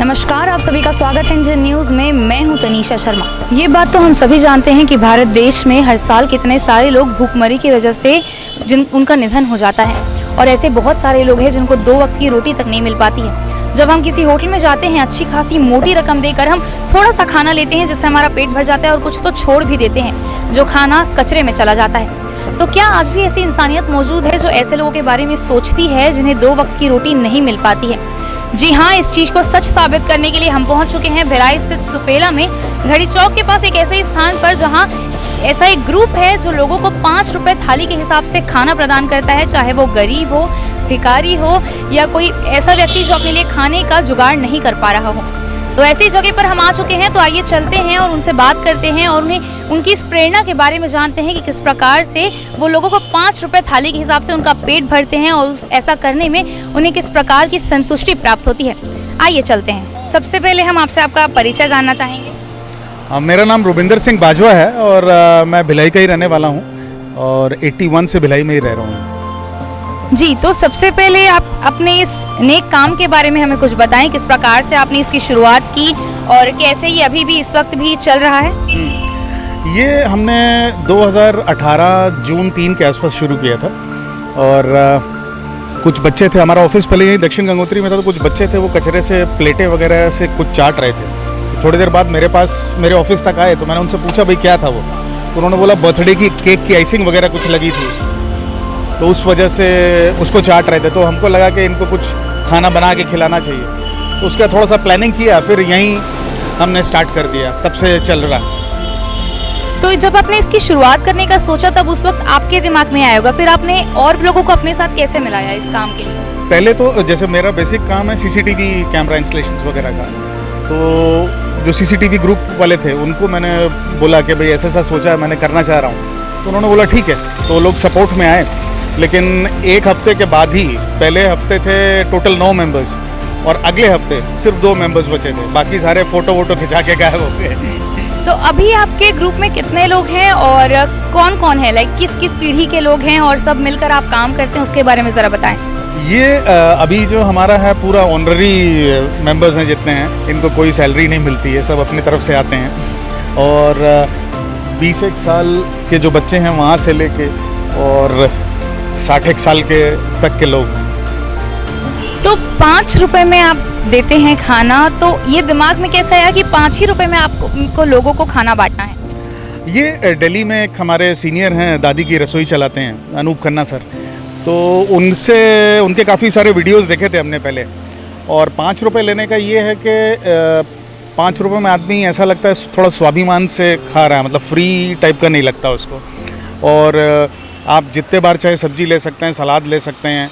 नमस्कार, आप सभी का स्वागत है इंडियन न्यूज़ में। मैं हूं तनीषा शर्मा। ये बात तो हम सभी जानते हैं कि भारत देश में हर साल कितने सारे लोग भूखमरी की वजह से उनका निधन हो जाता है और ऐसे बहुत सारे लोग हैं जिनको 2 वक्त की रोटी तक नहीं मिल पाती है। जब हम किसी होटल में जाते हैं, अच्छी खासी मोटी रकम देकर हम थोड़ा सा खाना लेते हैं जिससे हमारा पेट भर जाता है और कुछ तो छोड़ भी देते हैं जो खाना कचरे में चला जाता है। तो क्या आज भी ऐसी इंसानियत मौजूद है जो ऐसे लोगों के बारे में सोचती है जिन्हें 2 वक्त की रोटी नहीं मिल पाती है? जी हाँ, इस चीज़ को सच साबित करने के लिए हम पहुंच चुके हैं भिलाई स्थित सुपेला में, घड़ी चौक के पास एक ऐसे स्थान पर जहां ऐसा एक ग्रुप है जो लोगों को 5 रुपए थाली के हिसाब से खाना प्रदान करता है, चाहे वो गरीब हो, भिखारी हो या कोई ऐसा व्यक्ति जो अपने लिए खाने का जुगाड़ नहीं कर पा रहा हो। तो ऐसी जगह पर हम आ चुके हैं, तो आइए चलते हैं और उनसे बात करते हैं और उन्हें उनकी इस प्रेरणा के बारे में जानते हैं कि किस प्रकार से वो लोगों को 5 रुपए थाली के हिसाब से उनका पेट भरते हैं और ऐसा करने में उन्हें किस प्रकार की संतुष्टि प्राप्त होती है। आइए चलते हैं। सबसे पहले हम आपसे आपका परिचय जानना चाहेंगे। मेरा नाम रुबिंदर सिंह बाजवा है और मैं भिलाई का ही रहने वाला हूँ और 81 से भिलाई में ही रह रहा हूँ जी। तो सबसे पहले आप अपने इस नेक काम के बारे में हमें कुछ बताएं, किस प्रकार से आपने इसकी शुरुआत की और कैसे ये अभी भी इस वक्त भी चल रहा है? ये हमने 2018 जून 3 के आसपास शुरू किया था और कुछ बच्चे थे, हमारा ऑफिस पहले यही दक्षिण गंगोत्री में था, तो कुछ बच्चे थे वो कचरे से प्लेटें वगैरह से कुछ चाट रहे थे। थोड़ी देर बाद मेरे ऑफिस तक आए तो मैंने उनसे पूछा भाई क्या था वो, तो उन्होंने बोला बर्थडे की केक की आइसिंग वगैरह कुछ लगी थी, तो उस वजह से उसको चाट रहे थे। तो हमको लगा कि इनको कुछ खाना बना के खिलाना चाहिए, तो उसका थोड़ा सा प्लानिंग किया, फिर यहीं हमने स्टार्ट कर दिया, तब से चल रहा। तो जब आपने इसकी शुरुआत करने का सोचा तब उस वक्त आपके दिमाग में आया होगा, फिर आपने और लोगों को अपने साथ कैसे मिलाया इस काम के लिए? पहले तो जैसे मेरा बेसिक काम है सीसीटीवी कैमरा इंस्टॉलेशंस वगैरह का, तो जो सीसीटीवी ग्रुप वाले थे उनको मैंने बोला कि भाई ऐसा सोचा है, मैंने करना चाह रहा हूँ, तो उन्होंने बोला ठीक है, तो लोग सपोर्ट में आए। लेकिन 1 हफ्ते के बाद ही, पहले हफ्ते थे टोटल 9 मेंबर्स और अगले हफ्ते सिर्फ 2 मेंबर्स बचे थे, बाकी सारे फोटो खिंचा के गायब हो गए। तो अभी आपके ग्रुप में कितने लोग हैं और कौन कौन है, लाइक किस किस पीढ़ी के लोग हैं और सब मिलकर आप काम करते हैं, उसके बारे में ज़रा बताएं। ये अभी जो हमारा है पूरा ऑनररी मेंबर्स हैं जितने हैं, इनको कोई सैलरी नहीं मिलती है, सब अपनी तरफ से आते हैं और 20 साल के जो बच्चे हैं वहाँ से लेके और 60 साल के तक के लोग। तो 5 रुपए में आप देते हैं खाना, तो ये दिमाग में कैसे आया कि 5 ही रुपए में आपको लोगों को खाना बांटना है? ये दिल्ली में एक हमारे सीनियर हैं, दादी की रसोई चलाते हैं, अनूप खन्ना सर, तो उनके काफ़ी सारे वीडियोस देखे थे हमने पहले, और 5 रुपए लेने का ये है कि 5 रुपए में आदमी ऐसा लगता है थोड़ा स्वाभिमान से खा रहा है, मतलब फ्री टाइप का नहीं लगता उसको। और आप जितने बार चाहे सब्जी ले सकते हैं, सलाद ले सकते हैं,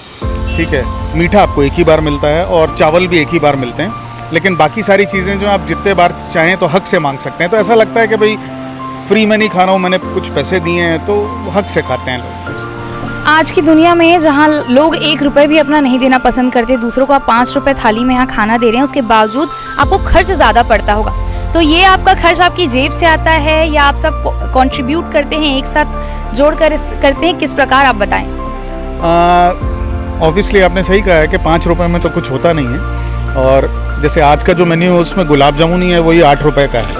ठीक है, मीठा आपको एक ही बार मिलता है और चावल भी एक ही बार मिलते हैं, लेकिन बाकी सारी चीज़ें जो आप जितने बार चाहें तो हक से मांग सकते हैं। तो ऐसा लगता है कि भाई फ्री में नहीं खा रहा हूँ, मैंने कुछ पैसे दिए हैं, तो हक से खाते हैं लोग। आज की दुनिया में जहाँ लोग 1 रुपए भी अपना नहीं देना पसंद करते, दूसरों को आप 5 रुपए थाली में यहाँ खाना दे रहे हैं, उसके बावजूद आपको खर्च ज़्यादा पड़ता होगा। तो ये आपका खर्च आपकी जेब से आता है या आप सब कंट्रीब्यूट करते हैं, एक साथ जोड़ कर करते हैं, किस प्रकार आप बताएं? ऑब्वियसली आपने सही कहा है कि 5 रुपए में तो कुछ होता नहीं है, और जैसे आज का जो मेन्यू है उसमें गुलाब जामुन ही है, वही 8 रुपए का है,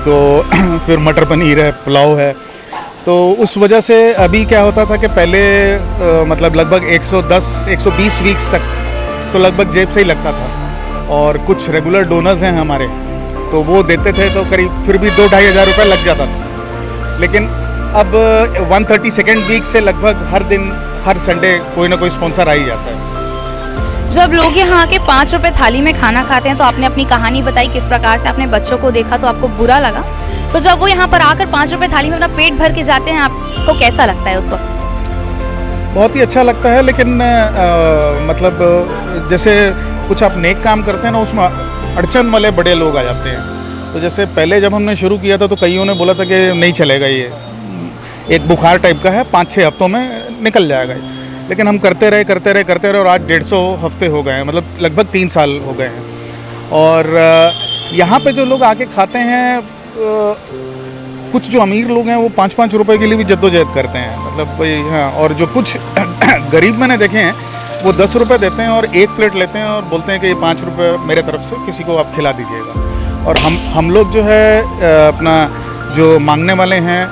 तो फिर मटर पनीर है, पुलाव है, तो उस वजह से अभी क्या होता था कि पहले मतलब लगभग 110-120 वीक्स तक तो लगभग जेब से ही लगता था, और कुछ रेगुलर डोनर्स हैं हमारे, तो वो देते थे तो करीब फिर भी 2-2.5 हज़ार रुपये लग जाता था। लेकिन अब 132nd वीक से लगभग हर दिन, हर संडे कोई ना कोई स्पॉन्सर आ ही जाता है। जब लोग यहाँ के 5 रुपए थाली में खाना खाते हैं तो आपने अपनी कहानी बताई, किस प्रकार से आपने बच्चों को देखा तो आपको बुरा लगा, तो जब वो यहाँ पर आकर 5 रुपए थाली में अपना पेट भर के जाते हैं, आपको कैसा लगता है उस वक्त? बहुत ही अच्छा लगता है, लेकिन मतलब जैसे कुछ आप नेक काम करते हैं ना, उसमें अड़चन वाले बड़े लोग आ जाते हैं। तो जैसे पहले जब हमने शुरू किया था तो कईयों ने बोला था कि नहीं चलेगा, ये एक बुखार टाइप का है, 5-6 हफ्तों में निकल जाएगा, लेकिन हम करते रहे और आज 150 हफ्ते हो गए हैं, मतलब लगभग 3 साल हो गए हैं। और यहाँ पे जो लोग आके खाते हैं, कुछ जो अमीर लोग हैं वो 5-5 रुपए के लिए भी जद्दोजहद करते हैं, मतलब भाई हाँ, और जो कुछ गरीब मैंने देखे हैं वो 10 रुपये देते हैं और एक प्लेट लेते हैं और बोलते हैं कि ये 5 रुपये मेरे तरफ से किसी को आप खिला दीजिएगा। और हम लोग जो है अपना जो मांगने वाले हैं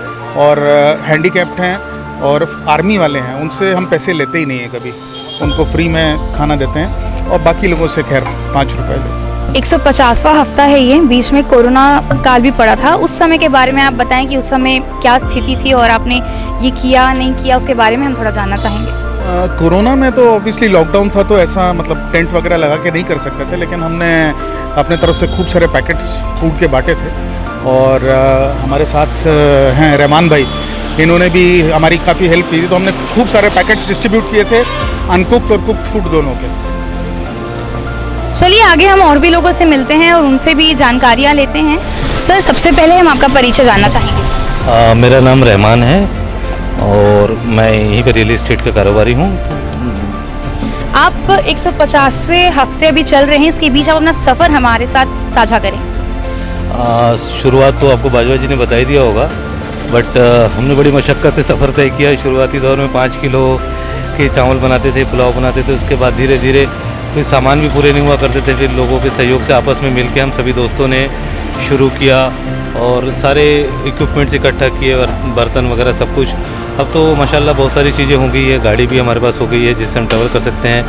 और हैंडीकैप्ड हैं और आर्मी वाले हैं, उनसे हम पैसे लेते ही नहीं हैं कभी, उनको फ्री में खाना देते हैं और बाकी लोगों से खैर 5 रुपये लेते हैं। 150वां हफ्ता है ये, बीच में कोरोना काल भी पड़ा था। उस समय के बारे में आप बताएं कि उस समय क्या स्थिति थी और आपने ये किया नहीं किया, उसके बारे में हम थोड़ा जानना चाहेंगे। कोरोना में तो ऑब्वियसली लॉकडाउन था, तो ऐसा मतलब टेंट वगैरह लगा के नहीं कर सकते थे, लेकिन हमने अपने तरफ से खूब सारे पैकेट्स फूड के बांटे थे। और हमारे साथ हैं रहमान भाई, इन्होंने भी हमारी काफ़ी हेल्प की थी, तो हमने खूब सारे पैकेट्स डिस्ट्रीब्यूट किए थे, अनकुक्ड और कुक्ड फूड दोनों के। चलिए आगे हम और भी लोगों से मिलते हैं और उनसे भी जानकारियाँ लेते हैं। सर, सबसे पहले हम आपका परिचय जानना चाहेंगे। मेरा नाम रहमान है और मैं यहीं पर रियल एस्टेट का कारोबारी हूँ। आप 150वें हफ्ते अभी चल रहे हैं, इसके बीच आप अपना सफ़र हमारे साथ साझा करें। शुरुआत तो आपको बाजवाजी ने बता ही दिया होगा, बट हमने बड़ी मशक्क़त से सफ़र तय किया। शुरुआती दौर में 5 किलो के चावल बनाते थे, पुलाव बनाते थे, उसके बाद धीरे धीरे कोई सामान भी पूरे नहीं हुआ करते थे। फिर लोगों के सहयोग से आपस में मिलकर हम सभी दोस्तों ने शुरू किया और सारे इक्विपमेंट्स इकट्ठा किए और बर्तन वगैरह सब कुछ। अब तो माशाल्लाह बहुत सारी चीज़ें हो गई है, गाड़ी भी हमारे पास हो गई है जिससे हम ट्रैवल कर सकते हैं।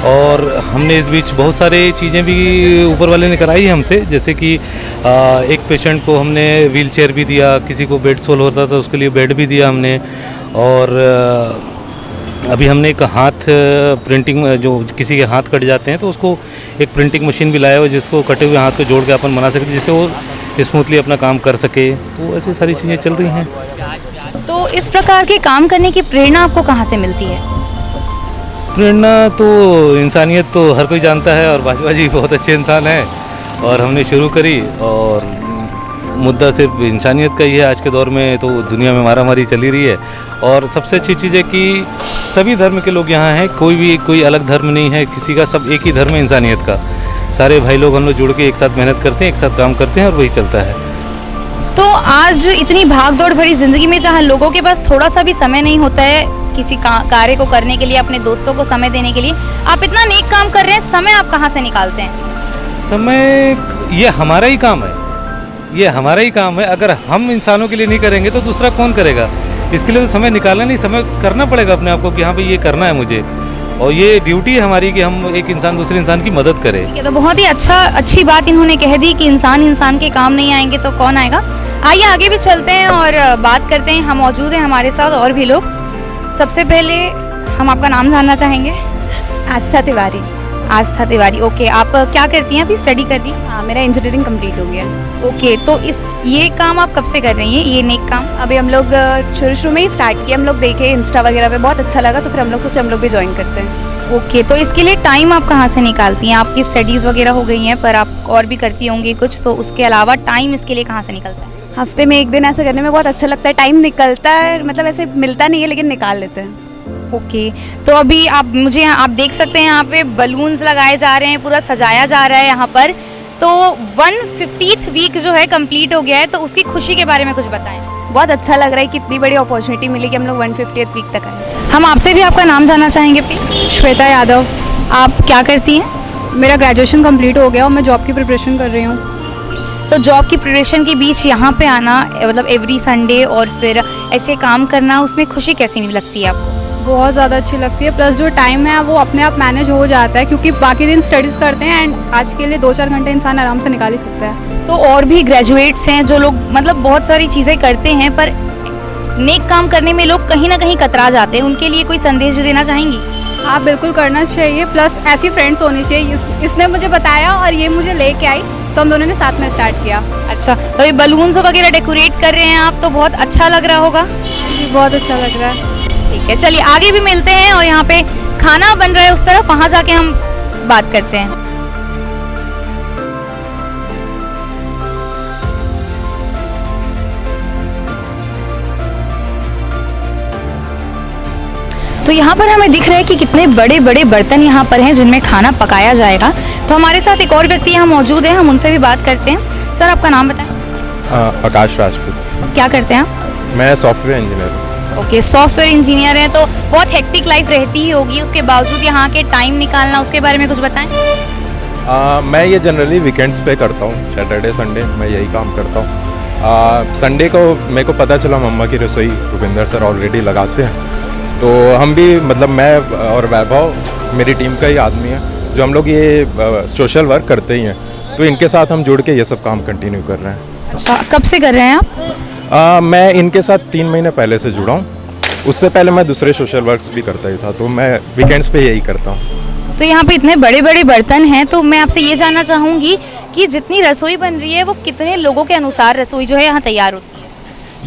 और हमने इस बीच बहुत सारी चीज़ें भी ऊपर वाले ने कराई है हमसे, जैसे कि एक पेशेंट को हमने व्हील चेयर भी दिया, किसी को बेड सोल होता था उसके लिए बेड भी दिया हमने। और अभी हमने एक हाथ प्रिंटिंग, जो किसी के हाथ कट जाते हैं तो उसको एक प्रिंटिंग मशीन भी लाया हुआ जिसको कटे हुए हाथ को जोड़ के अपन बना सकते, जिससे वो स्मूथली अपना काम कर सके। तो ऐसी सारी चीज़ें चल रही हैं। तो इस प्रकार के काम करने की प्रेरणा आपको कहाँ से मिलती है? प्रेरणा तो इंसानियत तो हर कोई जानता है और बाजवाजी बहुत अच्छे इंसान है और हमने शुरू करी और मुद्दा सिर्फ इंसानियत का ही है। आज के दौर में तो दुनिया में मारामारी चली रही है और सबसे अच्छी चीज़ है कि सभी धर्म के लोग यहाँ हैं, कोई अलग धर्म नहीं है किसी का, सब एक ही धर्म है इंसानियत का। सारे भाई लोग हम लोग जुड़ के एक साथ मेहनत करते हैं, एक साथ काम करते हैं और वही चलता है। तो आज इतनी भाग दौड़ भरी ज़िंदगी में जहाँ लोगों के पास थोड़ा सा भी समय नहीं होता है किसी कार्य को करने के लिए, अपने दोस्तों को समय देने के लिए, आप इतना नेक काम कर रहे हैं, समय आप कहाँ से निकालते हैं? समय ये हमारा ही काम है, ये हमारा ही काम है। अगर हम इंसानों के लिए नहीं करेंगे तो दूसरा कौन करेगा? इसके लिए तो समय निकालना नहीं, समय करना पड़ेगा अपने आप को कि हाँ भाई ये करना है मुझे, और ये ड्यूटी है हमारी कि हम एक इंसान दूसरे इंसान की मदद करें। ये तो बहुत ही अच्छी बात इन्होंने कह दी कि इंसान के काम नहीं आएंगे तो कौन आएगा। आइए आगे भी चलते हैं और बात करते हैं। हम मौजूद हैं हमारे साथ और भी लोग। सबसे पहले हम आपका नाम जानना चाहेंगे। आस्था तिवारी। आस्था तिवारी, ओके। आप क्या करती हैं? अभी स्टडी कर रही हैं? हाँ, मेरा इंजीनियरिंग कंप्लीट हो गया। ओके, तो ये काम आप कब से कर रही हैं, ये नेक काम? अभी हम लोग शुरू में ही स्टार्ट किया, हम लोग देखे इंस्टा वगैरह पे, बहुत अच्छा लगा तो फिर हम लोग सोचे हम लोग भी ज्वाइन करते हैं। ओके, तो इसके लिए टाइम आप कहाँ से निकालती हैं? आपकी स्टडीज़ वगैरह हो गई हैं पर आप और भी करती होंगी कुछ, तो उसके अलावा टाइम इसके लिए कहाँ से निकलता है? हफ्ते में एक दिन ऐसा करने में बहुत अच्छा लगता है, टाइम निकलता है, मतलब ऐसे मिलता नहीं है लेकिन निकाल लेते हैं। ओके, तो अभी आप देख सकते हैं यहाँ पे बलून्स लगाए जा रहे हैं, पूरा सजाया जा रहा है यहाँ पर। तो 150th वीक जो है कंप्लीट हो गया है, तो उसकी खुशी के बारे में कुछ बताएं। बहुत अच्छा लग रहा है, कितनी बड़ी अपॉर्चुनिटी मिली कि हम लोग 150th वीक तक आए। हम आपसे भी आपका नाम जानना चाहेंगे प्लीज़। श्वेता यादव। आप क्या करती हैं? मेरा ग्रेजुएशन कंप्लीट हो गया और मैं जॉब की प्रिपरेशन कर रही हूँ। तो जॉब की प्रिपरेशन के बीच यहाँ पे आना, मतलब एवरी संडे और फिर ऐसे काम करना, उसमें खुशी कैसी नहीं लगती है आपको? बहुत ज़्यादा अच्छी लगती है, प्लस जो टाइम है वो अपने आप मैनेज हो जाता है क्योंकि बाकी दिन स्टडीज़ करते हैं एंड आज के लिए 2-4 घंटे इंसान आराम से निकाल ही सकता है। तो और भी ग्रेजुएट्स हैं जो लोग मतलब बहुत सारी चीज़ें करते हैं पर नेक काम करने में लोग कहीं ना कहीं कतरा जाते हैं, उनके लिए कोई संदेश देना चाहेंगी? आप बिल्कुल करना चाहिए, प्लस ऐसी फ्रेंड्स होनी चाहिए। इसने मुझे बताया और ये मुझे लेके आई तो हम दोनों ने साथ में स्टार्ट किया। अच्छा, तो ये बलून्स वगैरह डेकोरेट कर रहे हैं आप, तो बहुत अच्छा लग रहा होगा। जी, बहुत अच्छा लग रहा है। ठीक है, चलिए आगे भी मिलते हैं और यहाँ पे खाना बन रहा है उस तरफ, वहाँ जाके हम बात करते हैं। तो यहाँ पर हमें दिख रहा है कि कितने बड़े बड़े बर्तन यहाँ पर हैं जिनमें खाना पकाया जाएगा। तो हमारे साथ एक और व्यक्ति यहाँ मौजूद है, हम उनसे भी बात करते हैं। सर, आपका नाम बताएं। आकाश राजपूत। क्या करते हैं आप? मैं सॉफ्टवेयर इंजीनियर हूँ। ओके, सॉफ्टवेयर इंजीनियर हैं तो बहुत हेक्टिक लाइफ रहती ही होगी, उसके बावजूद यहाँ के टाइम निकालना, उसके बारे में कुछ बताएं। मैं ये जनरली वीकेंड्स पे करता हूँ, सैटरडे संडे मैं यही काम करता हूँ। संडे को मेरे को पता चला मम्मा की रसोई रुपिंदर सर ऑलरेडी लगाते हैं, तो हम भी मतलब मैं और वैभव मेरी टीम का ही आदमी है जो हम लोग ये सोशल वर्क करते ही हैं, तो इनके साथ हम जुड़ के ये सब काम कंटिन्यू कर रहे हैं। अच्छा, कब से कर रहे हैं आप? मैं इनके साथ 3 महीने पहले से जुड़ा हूँ, उससे पहले मैं दूसरे सोशल वर्क्स भी करता ही था, तो मैं वीकेंड्स पे यही करता हूँ। तो यहाँ पे इतने बड़े बड़े बर्तन हैं, तो मैं आपसे ये जानना चाहूँगी कि जितनी रसोई बन रही है वो कितने लोगों के अनुसार रसोई जो है यहाँ तैयार होती है?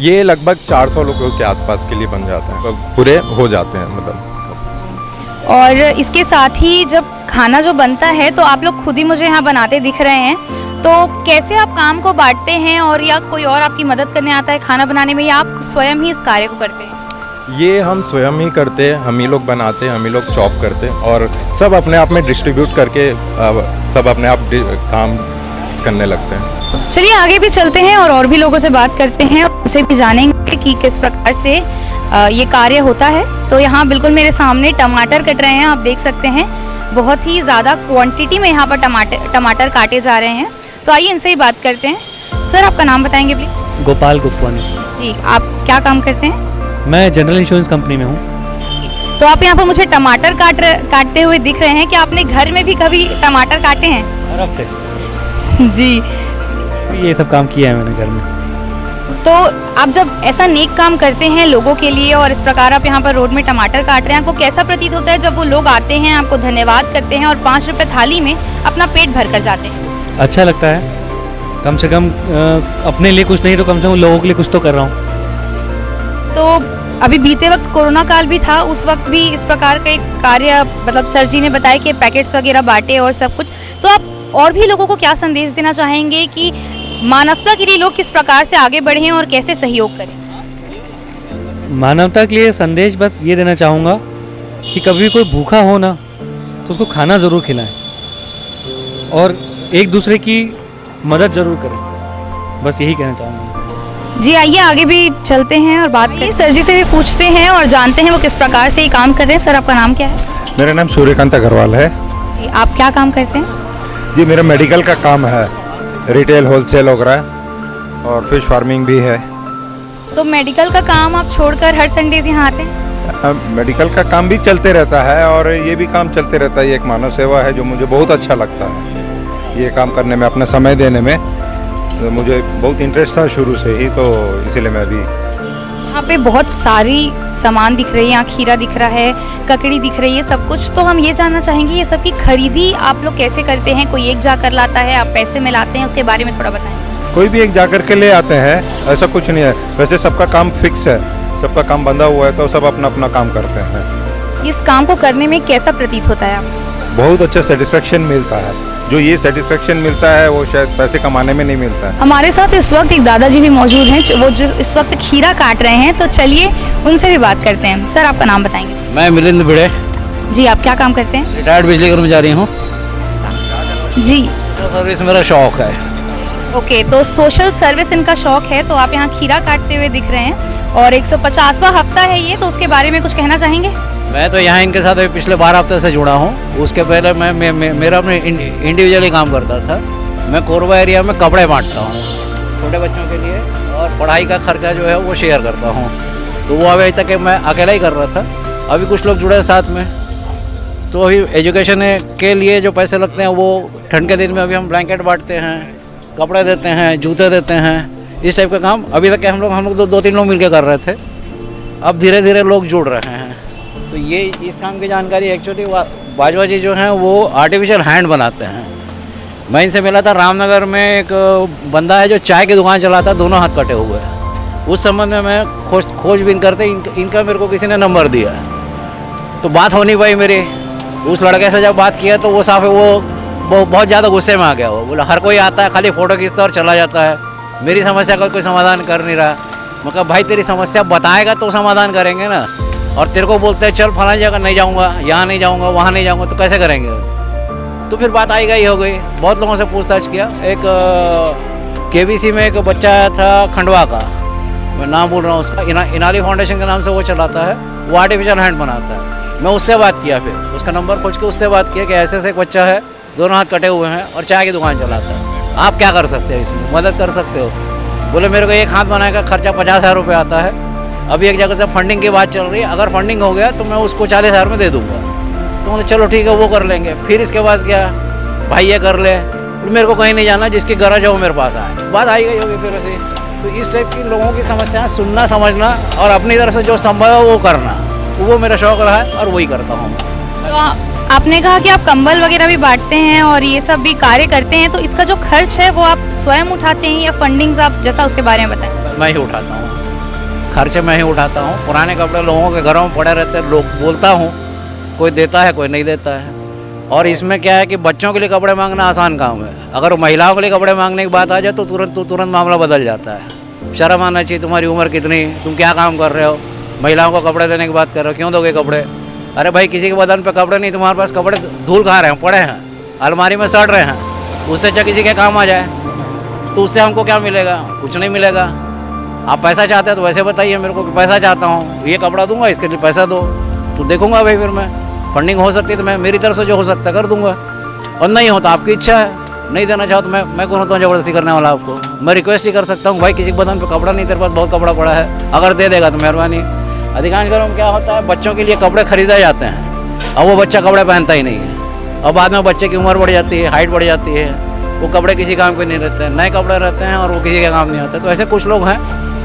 ये लगभग 400 लोगों के आसपास के लिए बन जाते हैं, तो पूरे हो जाते हैं मतलब। और इसके साथ ही जब खाना जो बनता है तो आप लोग खुद ही मुझे यहाँ बनाते दिख रहे हैं, तो कैसे आप काम को बांटते हैं, और या कोई और आपकी मदद करने आता है खाना बनाने में, या आप स्वयं ही इस कार्य को करते हैं? ये हम स्वयं ही करते हैं, हम ही लोग बनाते हैं, हम ही लोग चॉप करते हैं, और सब अपने आप में डिस्ट्रीब्यूट करके सब अपने आप काम करने लगते हैं। चलिए आगे भी चलते हैं और भी लोगों से बात करते हैं, उनसे भी जानेंगे कि किस प्रकार से ये कार्य होता है। तो यहाँ बिल्कुल मेरे सामने टमाटर कट रहे हैं, आप देख सकते हैं बहुत ही ज़्यादा क्वांटिटी में यहाँ पर टमाटर काटे जा रहे हैं। तो आइए इनसे ही बात करते हैं। सर, आपका नाम बताएंगे प्लीज़? गोपाल गुप्वानी। जी, आप क्या काम करते हैं? मैं जनरल इंश्योरेंस कंपनी में हूँ। तो आप यहाँ पर मुझे टमाटर काटते हुए दिख रहे हैं कि आपने घर में भी कभी टमाटर काटे हैं? हर हफ्ते जी, ये सब काम किया है मैंने घर में। तो आप जब ऐसा नेक काम करते हैं लोगों के लिए और इस प्रकार आप यहाँ पर रोड में टमाटर काट रहे हैं, आपको कैसा प्रतीत होता है जब वो लोग आते हैं, आपको धन्यवाद करते हैं और 5 रुपए थाली में अपना पेट भर कर जाते हैं? अच्छा लगता है, कम से कम अपने लिए कुछ नहीं तो कम से कम लोगों के लिए कुछ तो कर रहा हूँ। तो अभी बीते वक्त कोरोना काल भी था, उस वक्त भी इस प्रकार का एक कार्य, मतलब सर जी ने बताया कि पैकेट्स वगैरह बांटे और सब कुछ, तो आप और भी लोगों को क्या संदेश देना चाहेंगे कि मानवता के लिए लोग किस प्रकार से आगे बढ़ें और कैसे सहयोग करें? मानवता के लिए संदेश बस ये देना चाहूँगा कि कभी कोई भूखा हो ना तो उसको खाना ज़रूर खिलाएं और एक दूसरे की मदद ज़रूर करें, बस यही कहना चाहूँगा। जी, आइए आगे भी चलते हैं और बात करें, सर जी से भी पूछते हैं और जानते हैं वो किस प्रकार से ये काम कर रहे हैं। सर, आपका नाम क्या है? मेरा नाम सूर्यकांत अग्रवाल है। जी, आप क्या काम करते हैं? जी, मेरा मेडिकल का काम है, रिटेल होलसेल वगैरह, और फिश फार्मिंग भी है। तो मेडिकल का काम आप छोड़कर हर संडे यहाँ आते हैं? मेडिकल का काम भी चलते रहता है और ये भी काम चलते रहता है। ये एक मानव सेवा है जो मुझे बहुत अच्छा लगता है, ये काम करने में, अपना समय देने में। तो मुझे बहुत इंटरेस्ट था शुरू से ही, तो इसीलिए मैं अभी यहाँ पे बहुत सारी सामान दिख रही है, यहाँ खीरा दिख रहा है, ककड़ी दिख रही है, सब कुछ। तो हम ये जानना चाहेंगे ये सब की खरीदी आप लोग कैसे करते हैं? कोई एक जाकर लाता है, आप पैसे में लाते हैं, उसके बारे में थोड़ा बताएं। कोई भी एक जाकर के ले आते हैं, ऐसा कुछ नहीं है। वैसे सबका काम फिक्स है, सबका काम बंधा हुआ है, तो सब अपना अपना काम करते हैं। इस काम को करने में कैसा प्रतीत होता है आपको? बहुत अच्छा सेटिस्फेक्शन मिलता है। जो ये सेटिस्फेक्शन मिलता है वो शायद पैसे कमाने में नहीं मिलता है। हमारे साथ इस वक्त एक दादाजी भी मौजूद हैं, वो जो इस वक्त खीरा काट रहे हैं, तो चलिए उनसे भी बात करते हैं। सर, आपका नाम बताएंगे? मैं मिलिंद भिड़े, जी, आप क्या काम करते हैं? रिटायर्ड बिजली कर्मचारी हूँ। जी, सर्विस मेरा शौक है। ओके, तो सोशल सर्विस इनका शौक है, तो आप यहाँ खीरा काटते हुए दिख रहे हैं और 150वां हफ्ता है ये, तो उसके बारे में कुछ कहना चाहेंगे? मैं तो यहाँ इनके साथ अभी पिछले 12 हफ्ते से जुड़ा हूँ। उसके पहले मेरा अपने इंडिविजुअली काम करता था। मैं कोरबा एरिया में कपड़े बांटता हूँ छोटे बच्चों के लिए, और पढ़ाई का खर्चा जो है वो शेयर करता हूँ। तो वो अभी तक मैं अकेला ही कर रहा था, अभी कुछ लोग जुड़े साथ में। तो अभी एजुकेशन के लिए जो पैसे लगते हैं वो ठंड के दिन में अभी हम ब्लैंकेट बांटते हैं, कपड़े देते हैं, जूते देते हैं, इस टाइप का काम अभी तक हम लोग 2-3 लोग मिलकर कर रहे थे। अब धीरे धीरे लोग जुड़ रहे हैं। तो ये इस काम की जानकारी एक्चुअली बाजवा जी जो हैं वो आर्टिफिशियल हैंड बनाते हैं। मैं इनसे मिला था रामनगर में, एक बंदा है जो चाय की दुकान चलाता, दोनों हाथ कटे हुए हैं। उस संबंध में मैं खोजबीन करते इनका मेरे को किसी ने नंबर दिया, तो बात हो नहीं पाई मेरी। उस लड़के से जब बात किया तो वो साफ है वो बहुत ज़्यादा गुस्से में आ गया। वो बोला हर कोई आता है, खाली फ़ोटो खींचता और चला जाता है, मेरी समस्या का कोई समाधान कर नहीं रहा। मैं कहा भाई तेरी समस्या बताएगा तो समाधान करेंगे ना, और तेरे को बोलते हैं चल फलां जगह नहीं जाऊँगा, यहाँ नहीं जाऊँगा, वहाँ नहीं जाऊँगा, तो कैसे करेंगे? तो फिर बात आई गई हो गई। बहुत लोगों से पूछताछ किया। एक केबीसी में एक बच्चा था खंडवा का, मैं नाम बोल रहा हूँ उसका, इनाली फाउंडेशन के नाम से वो चलाता है, वो आर्टिफिशियल हैंड बनाता है। मैं उससे बात किया, फिर उसका नंबर खोज के उससे बात किया कि ऐसे ऐसे एक बच्चा है, दोनों हाथ कटे हुए हैं और चाय की दुकान चलाता है, आप क्या कर सकते हैं, इसमें मदद कर सकते हो। बोले मेरे को एक हाथ बनाने का खर्चा 50,000 रुपये आता है, अभी एक जगह से फंडिंग की बात चल रही है, अगर फंडिंग हो गया तो मैं उसको 40,000 में दे दूँगा। तो बोले चलो ठीक है, वो कर लेंगे। फिर इसके बाद क्या, भाई ये कर ले, मेरे को कहीं नहीं जाना, जिसकी गरज है वो मेरे पास आए, बात आई गई होगी फिर ऐसे। तो इस टाइप की लोगों की समस्याएं सुनना, समझना और अपनी तरफ से जो संभव है वो करना, वो मेरा शौक रहा है और वही करता हूँ। तो आपने कहा कि आप कंबल वगैरह भी बांटते हैं और ये सब भी कार्य करते हैं, तो इसका जो खर्च है वो आप स्वयं उठाते हैं या फंडिंग्स आप जैसा उसके बारे में बताएं? मैं ही उठाता हूँ, खर्चे मैं ही उठाता हूँ। पुराने कपड़े लोगों के घरों में पड़े रहते हैं, लोग बोलता हूँ, कोई देता है कोई नहीं देता है। और इसमें क्या है कि बच्चों के लिए कपड़े मांगना आसान काम है, अगर महिलाओं के लिए कपड़े मांगने की बात आ जाए तो तुरंत मामला बदल जाता है। शर्म आना चाहिए, तुम्हारी उम्र कितनी, तुम क्या काम कर रहे हो, महिलाओं को कपड़े देने की बात कर रहे हो, क्यों दोगे कपड़े? अरे भाई किसी के बदन पे कपड़े नहीं, तुम्हारे पास कपड़े धूल खा रहे हैं, पड़े हैं, अलमारी में सड़ रहे हैं, उससे अच्छा किसी के काम आ जाए, तो उससे हमको क्या मिलेगा? कुछ नहीं मिलेगा। आप पैसा चाहते हो तो वैसे बताइए मेरे को कि पैसा चाहता हूँ, ये कपड़ा दूंगा, इसके लिए पैसा दो, तो देखूंगा भाई, फिर मैं फंडिंग हो सकती है तो मैं मेरी तरफ से जो हो सकता है कर दूंगा, और नहीं हो तो आपकी इच्छा है, नहीं देना चाहो तो मैं कौन होता हूँ ज़बरदस्ती करने वाला आपको? मैं रिक्वेस्ट ही कर सकता हूँ, भाई किसी के बदन पे कपड़ा नहीं, तेरे पास बहुत कपड़ा पड़ा है, अगर दे देगा तो मेहरबानी। अधिकांश घरों में क्या होता है, बच्चों के लिए कपड़े खरीदे जाते हैं, अब वो बच्चा कपड़े पहनता ही नहीं है, और बाद में बच्चे की उम्र बढ़ जाती है, हाइट बढ़ जाती है, वो कपड़े किसी काम के नहीं रहते हैं, नए कपड़े रहते हैं और वो किसी के काम नहीं आते। तो ऐसे कुछ लोग हैं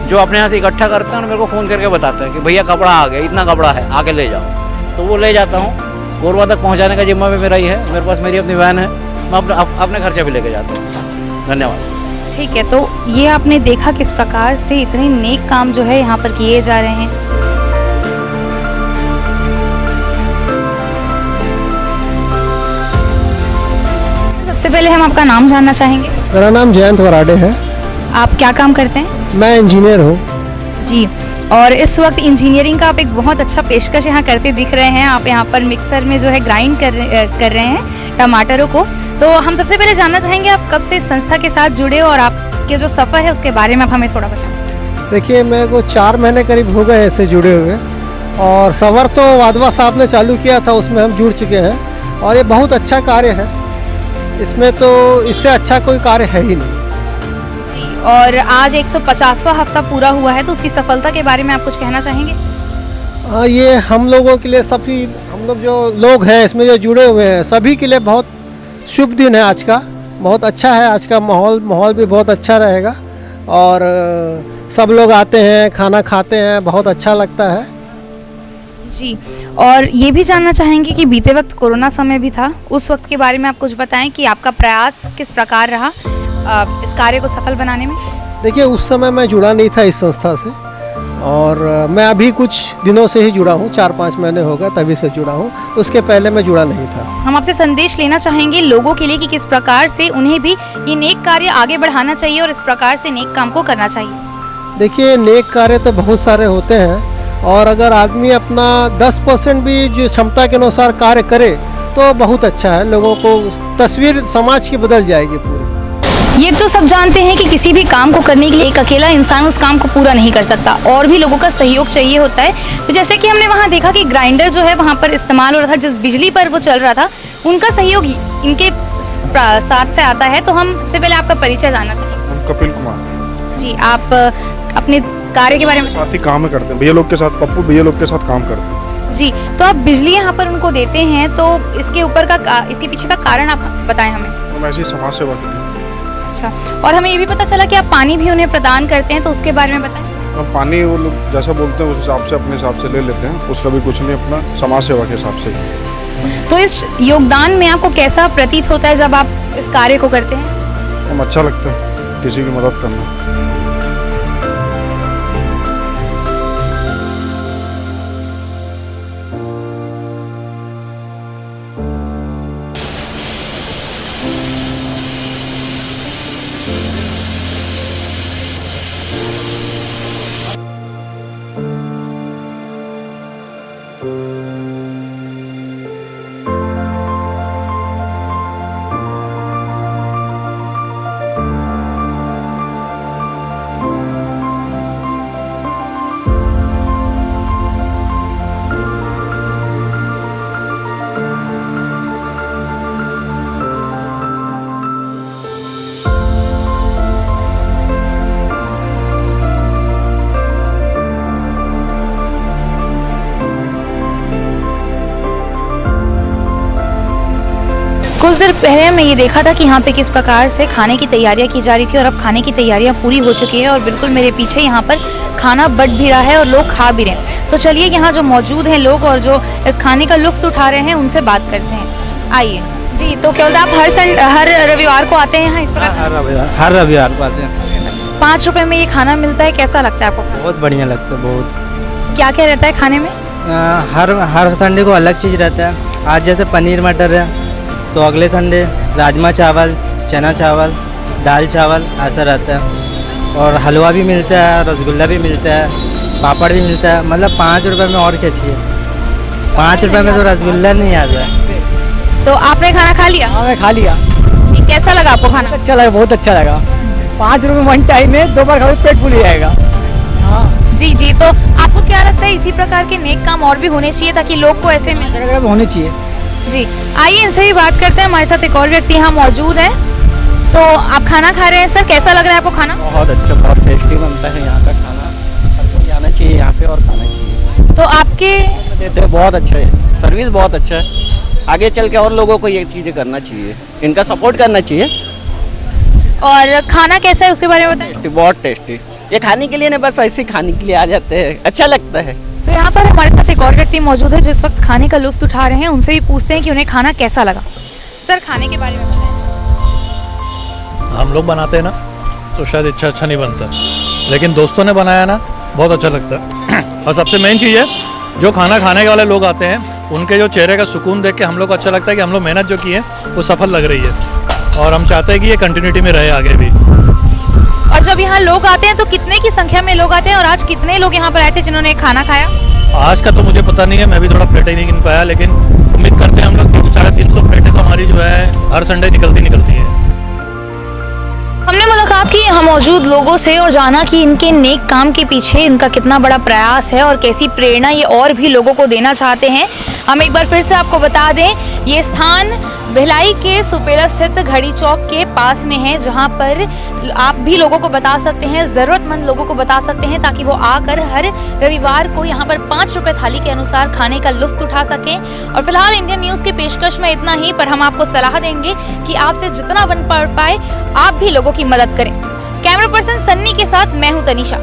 जो अपने यहाँ से इकट्ठा करते हैं और मेरे को फ़ोन करके बताते हैं कि भैया कपड़ा आ गया, इतना कपड़ा है, आके ले जाओ, तो वो ले जाता हूँ। कोरबा तक पहुँचाने का जिम्मा भी मेरा ही है, मेरे पास मेरी अपनी वैन है, मैं अपने खर्चे भी लेके जाता हूँ। धन्यवाद। ठीक है, तो ये आपने देखा किस प्रकार से इतने नेक काम जो है यहाँ पर किए जा रहे हैं। सबसे पहले हम आपका नाम जानना चाहेंगे। मेरा नाम जयंत वराडे है। आप क्या काम करते हैं? मैं इंजीनियर हूँ जी, और इस वक्त इंजीनियरिंग का आप एक बहुत अच्छा पेशकश यहाँ करते दिख रहे हैं। आप यहाँ पर मिक्सर में जो है ग्राइंड कर रहे हैं टमाटरों को। तो हम सबसे पहले जानना चाहेंगे आप कब से इस संस्था के साथ जुड़े और आपके जो सफ़र है उसके बारे में आप हमें थोड़ा बताएं। देखिए, मेरे को 4 महीने करीब हो गए इससे जुड़े हुए, और सफ़र तो वाधवा साहब ने चालू किया था, उसमें हम जुड़ चुके हैं और ये बहुत अच्छा कार्य है, इसमें तो इससे अच्छा कोई कार्य है ही नहीं। और आज 150वां हफ्ता पूरा हुआ है, तो उसकी सफलता के बारे में आप कुछ कहना चाहेंगे? हाँ, ये हम लोगों के लिए, सभी हम लोग जो लोग हैं इसमें जो जुड़े हुए हैं सभी के लिए बहुत शुभ दिन है आज का, बहुत अच्छा है आज का माहौल भी बहुत अच्छा रहेगा, और सब लोग आते हैं, खाना खाते हैं, बहुत अच्छा लगता है जी। और ये भी जानना चाहेंगे कि बीते वक्त कोरोना समय भी था, उस वक्त के बारे में आप कुछ बताएं कि आपका प्रयास किस प्रकार रहा इस कार्य को सफल बनाने में? देखिए, उस समय मैं जुड़ा नहीं था इस संस्था से, और मैं अभी कुछ दिनों से ही जुड़ा हूँ, 4-5 महीने हो गए तभी से जुड़ा हूँ, उसके पहले मैं जुड़ा नहीं था। हम आपसे संदेश लेना चाहेंगे लोगों के लिए कि किस प्रकार से उन्हें भी ये नेक कार्य आगे बढ़ाना चाहिए और इस प्रकार से नेक काम को करना चाहिए। देखिए, नेक कार्य तो बहुत सारे होते हैं, और अगर आदमी अपना 10% भी जो क्षमता के अनुसार कार्य करे तो बहुत अच्छा है, लोगों को तस्वीर समाज की बदल जाएगी पूरी। ये तो सब जानते हैं कि किसी भी काम को करने के लिए एक अकेला इंसान उस काम को पूरा नहीं कर सकता, और भी लोगों का सहयोग चाहिए होता है। तो जैसे कि हमने वहाँ देखा कि ग्राइंडर जो है वहाँ पर इस्तेमाल हो रहा था, जिस बिजली पर वो चल रहा था, उनका सहयोग इनके साथ से आता है। तो हम सबसे पहले आपका परिचय जानना चाहेंगे। कपिल कुमार जी, आप अपने कार्य के बारे में? साथ ही काम करते हैं भैया लोग के साथ, पप्पू भैया लोग के साथ काम करते हैं जी। तो आप बिजली यहाँ पर उनको देते हैं, तो इसके ऊपर का इसके पीछे का कारण आप बताएं हमें। हम ऐसी समाज सेवा करते हैं। अच्छा, और हमें ये भी पता चला कि आप पानी भी उन्हें प्रदान करते हैं, तो उसके बारे में बताएं। हम पानी वो लोग जैसा बोलते हैं उस हिसाब से, अपने हिसाब से ले लेते हैं, उसका भी कुछ नहीं, अपना समाज सेवा के हिसाब से। तो इस योगदान में आपको कैसा प्रतीत होता है जब आप इस कार्य को करते हैं? हम अच्छा लगता है किसी की मदद करना। कुछ देर पहले मैं ये देखा था कि यहाँ पे किस प्रकार से खाने की तैयारियाँ की जा रही थी और अब खाने की तैयारियाँ पूरी हो चुकी है और बिल्कुल मेरे पीछे यहाँ पर खाना बट भी रहा है और लोग खा भी रहे हैं। तो चलिए यहाँ जो मौजूद हैं लोग और जो इस खाने का लुत्फ उठा रहे हैं उनसे बात करते हैं। आइए जी। तो क्या बोलते हैं आप हर रविवार को आते हैं यहाँ इस प्रकार? हर रविवार को आते हैं। 5 रुपए में ये खाना मिलता है, कैसा लगता है आपको खाना? बहुत बढ़िया लगता है। बहुत क्या क्या रहता है खाने में? हर संडे को अलग चीज़ रहता है। आज जैसे पनीर मटर है तो अगले संडे राजमा चावल, चना चावल, दाल चावल ऐसा रहता है। और हलवा भी मिलता है, रसगुल्ला भी मिलता है, पापड़ भी मिलता है। मतलब 5 रुपये में और क्या चाहिए। 5 रुपये में तो रसगुल्ला नहीं आता है। तो आपने खाना खा लिया? हाँ मैं खा लिया। जी, कैसा लगा आपको खाना? अच्छा लगा, बहुत अच्छा लगा। 5 रुपये वन टाइम में 2 बार खाओ पेट फुल हो जाएगा। हाँ जी जी। तो आपको क्या लगता है इसी प्रकार के नेक काम और भी होने चाहिए ताकि लोग को ऐसे मिले? होने चाहिए जी। आइए इनसे भी बात करते हैं। हमारे साथ एक और व्यक्ति यहाँ मौजूद है। तो आप खाना खा रहे हैं सर, कैसा लग रहा है आपको खाना? बहुत अच्छा, बहुत टेस्टी बनता है यहाँ का खाना। सबको जाना चाहिए यहाँ पे और खाना चाहिए। तो आपके देते हैं, बहुत अच्छा है, सर्विस बहुत अच्छा है। आगे चल के और लोगों को ये चीज़ें करना चाहिए, इनका सपोर्ट करना चाहिए। और खाना कैसा है उसके बारे में बताएं। बहुत टेस्टी। ये खाने के लिए ना, बस ऐसे खाने के लिए आ जाते हैं, अच्छा लगता है। तो यहाँ पर हमारे साथ एक और व्यक्ति मौजूद है जो इस वक्त खाने का लुत्फ उठा रहे हैं। उनसे भी पूछते हैं कि उन्हें खाना कैसा लगा। सर खाने के बारे में बताएं। हम लोग बनाते हैं ना तो शायद अच्छा नहीं बनता, लेकिन दोस्तों ने बनाया ना बहुत अच्छा लगता है। और सबसे मेन चीज़ है जो खाना खाने वाले लोग आते हैं उनके जो चेहरे का सुकून देख के हम लोग को अच्छा लगता है कि हम लोग मेहनत जो की है वो सफल लग रही है और हम चाहते हैं कि ये कंटिन्यूटी में रहे आगे भी। और जब यहाँ लोग आते हैं तो कितने की संख्या में लोग आते हैं और आज कितने लोग यहाँ पर आए थे जिन्होंने खाना खाया? आज का तो मुझे पता नहीं है, मैं भी थोड़ा प्लेटें नहीं गिन पाया, लेकिन उम्मीद करते हैं हम लोग 350 प्लेटें तो हमारी जो है हर संडे निकलती है। हमने मुलाकात की यहाँ मौजूद लोगों से और जाना कि इनके नेक काम के पीछे इनका कितना बड़ा प्रयास है और कैसी प्रेरणा ये और भी लोगों को देना चाहते हैं। हम एक बार फिर से आपको बता दें, ये स्थान भिलाई के सुपेला स्थित घड़ी चौक के पास में है, जहाँ पर आप भी लोगों को बता सकते हैं, ज़रूरतमंद लोगों को बता सकते हैं ताकि वो आकर हर रविवार को यहाँ पर 5 रुपये थाली के अनुसार खाने का लुत्फ उठा सकें। और फिलहाल इंडियन न्यूज़ की पेशकश में इतना ही, पर हम आपको सलाह देंगे कि आपसे जितना बन पाए आप भी लोगों की मदद करें। कैमरा पर्सन सन्नी के साथ मैं हूँ तनीषा।